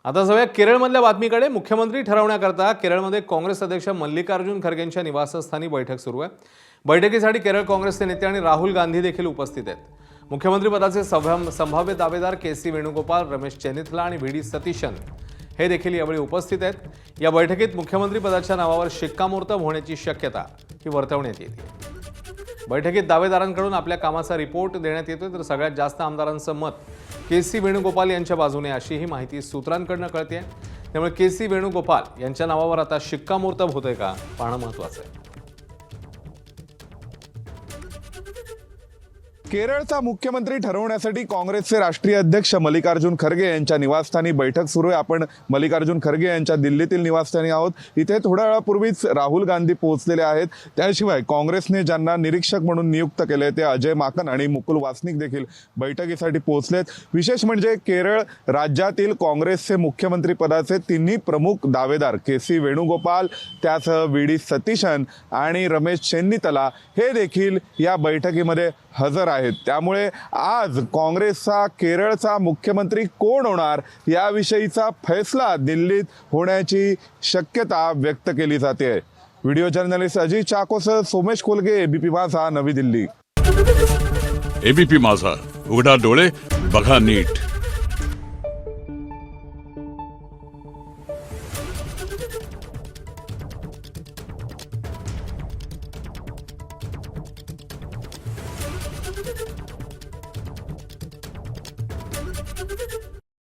आता जाऊया केरळमधल्या बातमीकडे। मुख्यमंत्री ठरवण्याकरता केरळमध्ये काँग्रेस अध्यक्ष मल्लिकार्जुन खरगेंच्या निवासस्थानी बैठक सुरू आहे। बैठकीसाठी केरळ काँग्रेसचे नेते आणि राहुल गांधी देखील उपस्थित आहेत। मुख्यमंत्री पदाचे संभाव्य दावेदार के.सी. वेणुगोपाल, रमेश चेन्निथला आणि व्ही.डी. सतीशन हे देखील यावेळी उपस्थित आहेत। या बैठकीत मुख्यमंत्री पदाच्या नावावर शिक्कामोर्तब होण्याची शक्यता ही वर्तवण्यात येते। बैठकीत दावेदारांकडून आपल्या कामाचा रिपोर्ट देण्यात येतोय, तर सगळ्यात जास्त आमदारांचं मत के.सी. वेणुगोपाल यांच्या बाजूने अशी ही माहिती सूत्रांकडून कळते। त्यामुळे के.सी. वेणुगोपाल यांच्या नावावर आता शिक्कामोर्तब होतंय का पाहणं महत्त्वाचं आहे। केरळचा मुख्यमंत्री ठरवण्यासाठी काँग्रेसचे राष्ट्रीय अध्यक्ष मल्लिकार्जुन खरगे यांच्या निवासस्थानी बैठक सुरू आहे। आपण मल्लिकार्जुन खरगे यांच्या दिल्लीतील निवासस्थानी आहोत। इथे थोड्या वेळापूर्वीच राहुल गांधी पोहोचलेले आहेत। त्याशिवाय काँग्रेसने ज्यांना निरीक्षक म्हणून नियुक्त केले ते अजय माकन आणि मुकुल वासनिक देखील बैठकीसाठी पोहोचलेत। विशेष म्हणजे केरळ राज्यातील काँग्रेसचे मुख्यमंत्री पदाचे तिन्ही प्रमुख दावेदार के.सी. वेणुगोपाल, त्यासह व्ही.डी. सतीशन आणि रमेश चेन्निथला हे देखील या बैठकीमध्ये हजर आहेत। त्यामुळे आज काँग्रेसचा केरळचा मुख्यमंत्री कोण होणार याविषयीचा फैसला दिल्लीत होण्याची शक्यता व्यक्त केली जाते। व्हिडिओ जर्नलिस्ट अजित चाकोसह सोमेश कोलगे, एबीपी माझा, नवी दिल्ली। एबीपी माझा, उघडा डोळे बघा नीट।